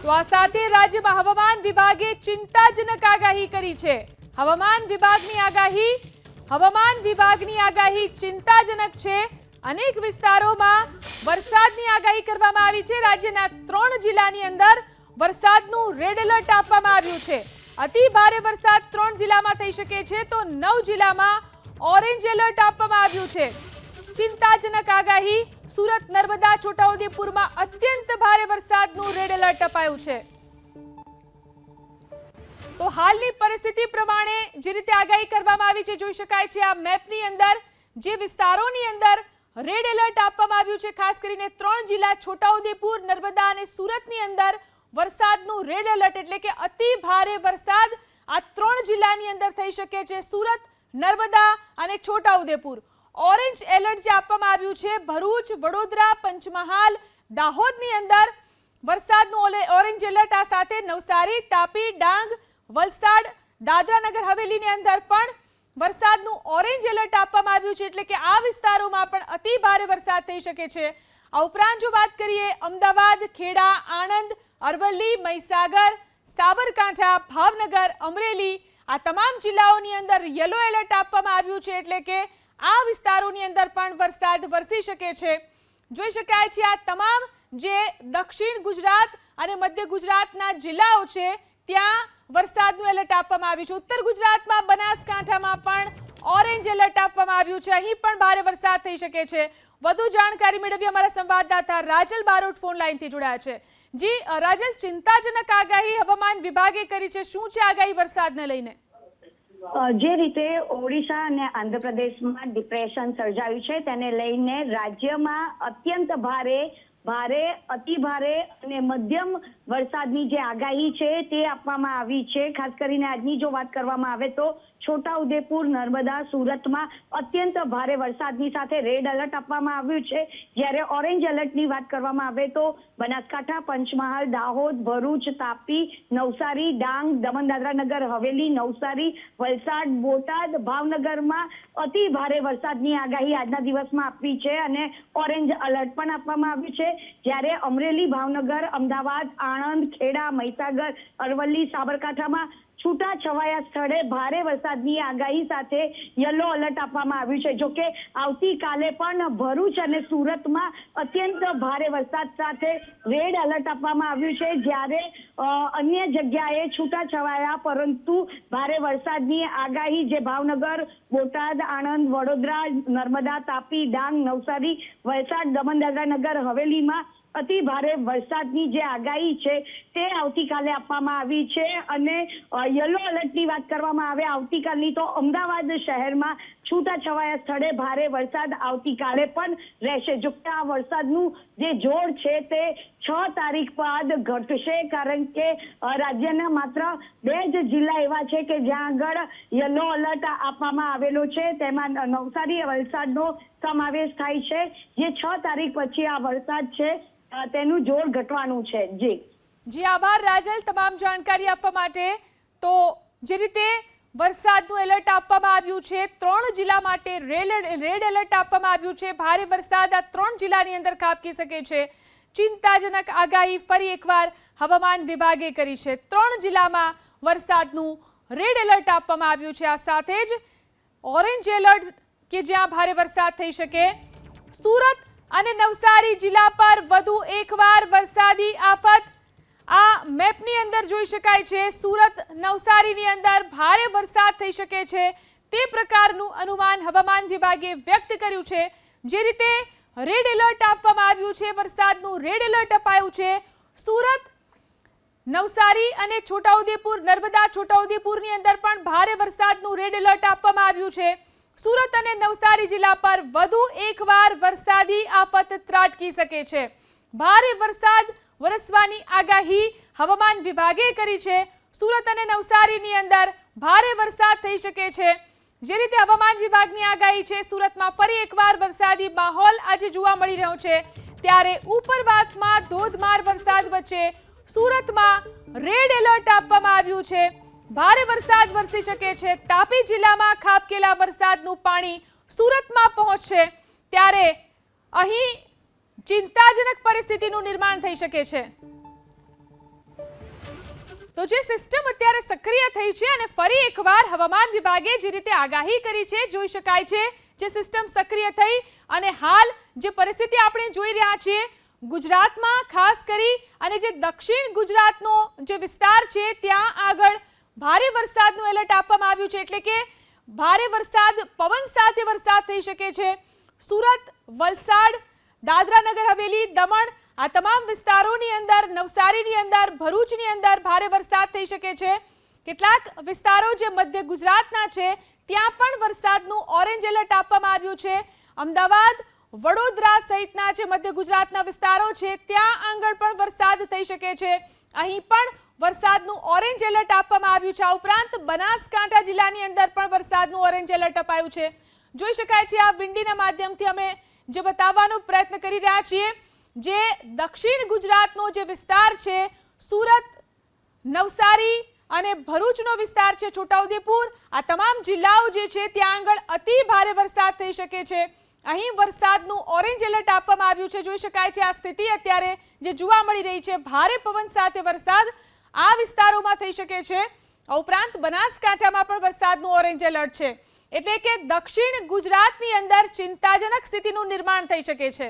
તો આ સાથે રાજ્યમાં હવામાન વિભાગે ચિંતાજનક આગાહી કરી છે। હવામાન વિભાગની આગાહી ચિંતાજનક છે। અનેક વિસ્તારોમાં વરસાદની આગાહી કરવામાં આવી છે। રાજ્યના 3 જિલ્લાની અંદર વરસાદનું રેડ એલર્ટ આપવામાં આવ્યું છે। અતિ ભારે વરસાદ 3 જિલ્લામાં થઈ શકે છે તો 9 જિલ્લામાં ઓરેન્જ એલર્ટ આપવામાં આવ્યું છે। ચિંતાજનક આગાહી। સુરત, નર્મદા, છોટાઉદેપુરમાં અત્યંત ભારે વરસાદનું રેડ એલર્ટ અપાયું છે। તો હાલની પરિસ્થિતિ પ્રમાણે જે રીતે આગાહી કરવામાં આવી છે જોઈ શકાય છે આ મેપની અંદર જે વિસ્તારોની અંદર રેડ એલર્ટ આપવામાં આવ્યું છે, ખાસ કરીને 3 જિલ્લા છોટાઉદેપુર, નર્મદા અને સુરતની અંદર વરસાદનું રેડ એલર્ટ એટલે કે અતિ ભારે વરસાદ આ 3 જિલ્લાની અંદર થઈ શકે છે। સુરત, નર્મદા અને છોટાઉદેપુર ઓરેન્જ એલર્ટ જે આપવામાં આવ્યું છે। ભરૂચ, વડોદરા, પંચમહાલ, દાહોદની અંદર વરસાદનું ઓરેન્જ એલર્ટ, આ સાથે નવસારી, તાપી, ડાંગ, વલસાડ, દાદરા નગર હવેલીની અંદર પણ વરસાદનું ઓરેન્જ એલર્ટ આપવામાં આવ્યું છે એટલે કે આ વિસ્તારોમાં પણ અતિ ભારે વરસાદ થઈ શકે છે। આ ઉપરાંત જો વાત કરીએ અમદાવાદ, ખેડા, આણંદ, અરવલ્લી, મહીસાગર, સાબરકાંઠા, ભાવનગર, અમરેલી આ તમામ જિલ્લાઓની અંદર યલો એલર્ટ આપવામાં આવ્યું છે એટલે કે આ વિસ્તારોની અંદર પણ વરસાદ વરસી શકે છે। જોઈ શકાય છે આ તમામ જે દક્ષિણ ગુજરાત અને મધ્ય ગુજરાતના જિલ્લાઓ છે ત્યાં વરસાદનું એલર્ટ આપવામાં આવ્યું છે। ઉત્તર ગુજરાતમાં બનાસકાંઠામાં પણ ઓરેન્જ એલર્ટ આપવામાં આવ્યું છે। અહીં પણ ભારે વરસાદ થઈ શકે છે। વધુ જાણકારી મેળવી અમારા સંવાદદાતા રાજલ બારોટ ફોન લાઈનથી જોડાયા છે। જી રાજલ, ચિંતાજનક આગાહી હવામાન વિભાગે કરી છે, શું છે આગાહી વરસાદને લઈને? જે રીતે ઓડિશા અને આંધ્રપ્રદેશમાં ડિપ્રેશન સર્જાયું છે તેને લઈને રાજ્યમાં અત્યંત ભારે, અતિ ભારે અને મધ્યમ વરસાદની જે આગાહી છે તે આપવામાં આવી છે। ખાસ કરીને આજની જો વાત કરવામાં આવે તો છોટાઉદેપુર, નર્મદા, સુરતમાં અત્યંત ભારે વરસાદની સાથે રેડ એલર્ટ આપવામાં આવ્યું છે। જ્યારે ઓરેન્જ એલર્ટની વાત કરવામાં આવે તો બનાસકાંઠા, પંચમહાલ, દાહોદ, ભરૂચ, તાપી, નવસારી, ડાંગ, દમણ, દાદરા નગર હવેલી, નવસારી, વલસાડ, બોટાદ, ભાવનગરમાં અતિ ભારે વરસાદની આગાહી આજના દિવસમાં આપી છે અને ઓરેન્જ એલર્ટ પણ આપવામાં આવ્યું છે। જ્યારે અમરેલી, ભાવનગર, અમદાવાદ, આણંદ, ખેડા, મહીસાગર, અરવલ્લી, સાબરકાંઠામાં છૂટા છવાયા સ્થળે ભારે વરસાદની આગાહી સાથે યલો એલર્ટ આપવામાં આવ્યું છે। જોકે આવતીકાલે પણ ભરૂચ અને સુરતમાં અત્યંત ભારે વરસાદ સાથે રેડ એલર્ટ આપવામાં આવ્યું છે। જ્યારે અન્ય જગ્યાએ છૂટા છવાયા પરંતુ ભારે વરસાદની આગાહી જે ભાવનગર, બોટાદ, આણંદ, વડોદરા, નર્મદા, તાપી, ડાંગ, નવસારી, વલસાડ, દમણ, દાદરા નગર હવેલીમાં અતિ ભારે વરસાદની જે આગાહી છે તે આવતીકાલે આપવામાં આવી છે। અને યલો એલર્ટની વાત કરવામાં આવે આવતીકાલની તો અમદાવાદ શહેરમાં છૂટાછવાયા સ્થળે ભારે વરસાદ આવતીકાલે પણ રહેશે। જો કે આ વરસાદનું જે જોર છે તે 6 તારીખ બાદ ઘટશે, કારણ કે રાજ્યના માત્ર 2 જ જિલ્લા એવા છે કે જ્યાં આગળ યલો એલર્ટ આપવામાં આવેલો છે। તેમાં નવસારી, વલસાડનો સમાવેશ થાય છે। જે 6 તારીખ પછી આ વરસાદ છે તેનું જોર ઘટવાનું છે। જી આભાર રાજલ તમામ જાણકારી આપવા માટે। તો જે રીતે વરસાદનું એલર્ટ આપવામાં આવ્યું છે, 3 જિલ્લા માટે રેડ એલર્ટ આપવામાં આવ્યું છે। ભારે વરસાદ આ 3 જિલ્લાની અંદર ખાબકી શકે છે। ચિંતાજનક આગાહી ફરી એકવાર હવામાન વિભાગે કરી છે। 3 જિલ્લામાં વરસાદનું રેડ એલર્ટ આપવામાં આવ્યું છે। આ સાથે જ ઓરેન્જ એલર્ટ કે જ્યાં ભારે વરસાદ થઈ શકે। સુરત અને નવસારી જિલ્લા પર વધુ એકવાર વરસાદી આફત આ મેપની અંદર જોઈ શકાય છે। સુરત, નવસારીની અંદર ભારે વરસાદ થઈ શકે છે તે પ્રકારનું અનુમાન હવામાન વિભાગે વ્યક્ત કર્યું છે। જે રીતે રેડ એલર્ટ આપવામાં આવ્યું છે, વરસાદનું રેડ એલર્ટ અપાયું છે। સુરત, નવસારી અને છોટાઉદેપુર, નર્મદા, છોટાઉદેપુરની અંદર પણ ભારે વરસાદનું રેડ એલર્ટ આપવામાં આવ્યું છે। સુરત અને નવસારી જિલ્લા પર વધુ એકવાર વરસાદી આફત ત્રાટકી શકે છે। ભારે વરસાદ વરસવાની આગાહી હવામાન વિભાગે કરી છે। સુરત અને નવસારીની અંદર ભારે વરસાદ થઈ શકે છે। જે રીતે હવામાન વિભાગની આગાહી છે, સુરતમાં ફરી એકવાર વરસાદી માહોલ આજે જોવા મળી રહ્યો છે। ત્યારે ઉપરવાસમાં ધોધમાર વરસાદ વચ્ચે સુરતમાં રેડ એલર્ટ આપવામાં આવ્યું છે। ભારે વરસાદ વરસી શકે છે। તાપી જિલ્લામાં ખાબકેલા વરસાદનું પાણી સુરતમાં પહોંચશે ત્યારે અહીં ચિંતાજનક પરિસ્થિતિનું નિર્માણ થઈ શકે છે। તો જે સિસ્ટમ અત્યારે સક્રિય થઈ છે અને ફરી એકવાર હવામાન વિભાગે જે રીતે આગાહી કરી છે, જોઈ શકાય છે જે સિસ્ટમ સક્રિય થઈ અને હાલ જે પરિસ્થિતિ આપણે જોઈ રહ્યા છીએ ગુજરાતમાં, ખાસ કરી અને જે દક્ષિણ ગુજરાતનો જે વિસ્તાર છે ત્યાં આગળ ભારે વરસાદનું એલર્ટ આપવામાં આવ્યું છે, એટલે કે ભારે વરસાદ, પવન સાથે વરસાદ થઈ શકે છે. સુરત, વલસાડ, દાદરા નગર હવેલી, દમણ આ તમામ વિસ્તારોની અંદર, નવસારીની અંદર, ભરૂચની અંદર ભારે વરસાદ થઈ શકે છે. કેટલાક વિસ્તારો જે મધ્ય ગુજરાતના છે ત્યાં પણ વરસાદનું ઓરેન્જ એલર્ટ આપવામાં આવ્યું છે. અમદાવાદ, વડોદરા સહિતના જે મધ્ય ગુજરાતના વિસ્તારો છે ત્યાં આગળ પણ વરસાદ થઈ શકે છે. અહીં પણ વરસાદનું ઓરેન્જ એલર્ટ આપવામાં આવ્યું છે. આ ઉપરાંત બનાસકાંઠા જિલ્લાની અંદર પણ વરસાદનું ઓરેન્જ એલર્ટ અપાયું છે. જોઈ શકાય છે આ વિંડીના માધ્યમથી અમે જે બતાવવાનો પ્રયત્ન કરી રહ્યા છીએ, જે દક્ષિણ ગુજરાતનો જે વિસ્તાર છે, સુરત, નવસારી અને ભરૂચનો વિસ્તાર છે, છોટાઉદેપુર, આ તમામ જિલ્લાઓ જે છે ત્યાં આગળ અતિ ભારે વરસાદ થઈ શકે છે. અહીં વરસાદનું ઓરેન્જ એલર્ટ આપવામાં આવ્યું છે. જોઈ શકાય છે આ સ્થિતિ અત્યારે જે જોવા મળી રહી છે, ભારે પવન સાથે વરસાદ આ વિસ્તારોમાં થઈ શકે છે. આ ઉપરાંત બનાસકાંઠામાં પણ વરસાદનું ઓરેન્જ એલર્ટ છે, એટલે કે દક્ષિણ ગુજરાતની અંદર ચિંતાજનક સ્થિતિનું નિર્માણ થઈ શકે છે.